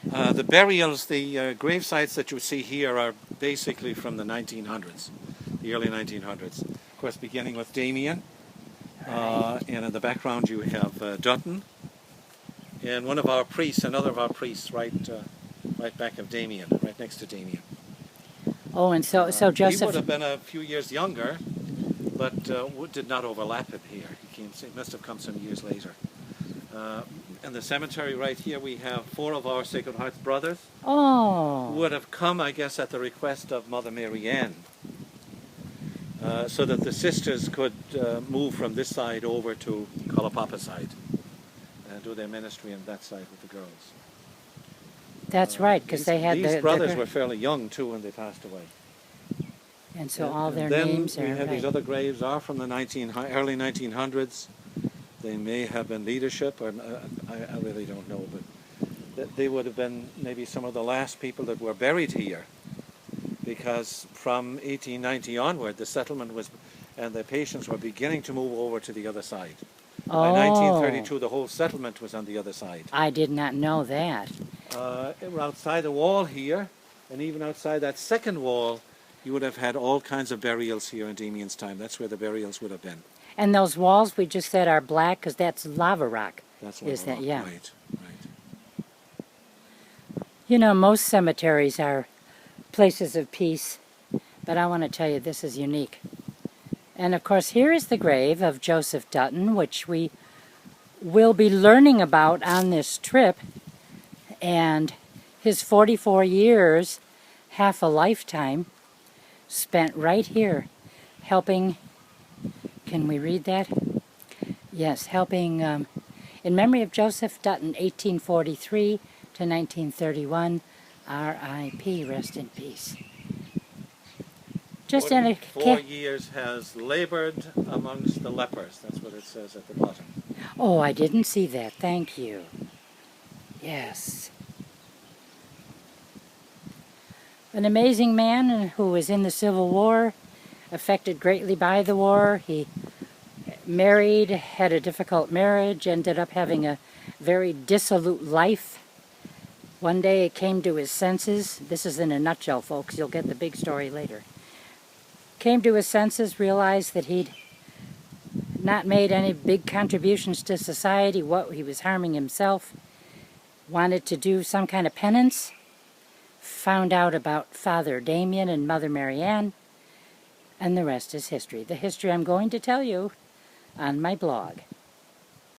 The burials, the grave sites that you see here are basically from the 1900s, the early 1900s. Of course, beginning with Damien, and in the background you have Dutton, and one of our priests, another of our priests, right back of Damien, right next to Damien. Oh, and so Joseph... He would have been a few years younger, but did not overlap it here. He must have come some years later. In the cemetery right here we have 4 of our Sacred Hearts brothers. Oh. Who would have come, I guess, at the request of Mother Mary Ann, so that the sisters could move from this side over to Kalaupapa side and do their ministry on that side with the girls. That's right, because they had these brothers were fairly young too when they passed away. And so all their names are... Then we have these other graves are from the early 1900s. They may have been leadership, or I really don't know, but they would have been maybe some of the last people that were buried here, because from 1890 onward, the settlement was, and the patients were beginning to move over to the other side. Oh. By 1932, the whole settlement was on the other side. I did not know that. Outside the wall here, and even outside that second wall, you would have had all kinds of burials here in Damien's time. That's where the burials would have been. And those walls we just said are black because that's lava rock. That's lava rock, yeah. Right. You know, most cemeteries are places of peace, but I want to tell you this is unique. And of course, here is the grave of Joseph Dutton, which we will be learning about on this trip, and his 44 years, half a lifetime, spent right here helping... Can we read that? Yes, helping in memory of Joseph Dutton, 1843 to 1931, R.I.P., rest in peace. Just in 4 years has labored amongst the lepers. That's what it says at the bottom. Oh, I didn't see that. Thank you. Yes. An amazing man who was in the Civil War, affected greatly by the war. He married, had a difficult marriage, ended up having a very dissolute life. One day he came to his senses. This is in a nutshell, folks. You'll get the big story later. Came to his senses, realized that he'd not made any big contributions to society, he was harming himself, wanted to do some kind of penance, found out about Father Damien and Mother Mary Ann, and the rest is history. The history I'm going to tell you on my blog.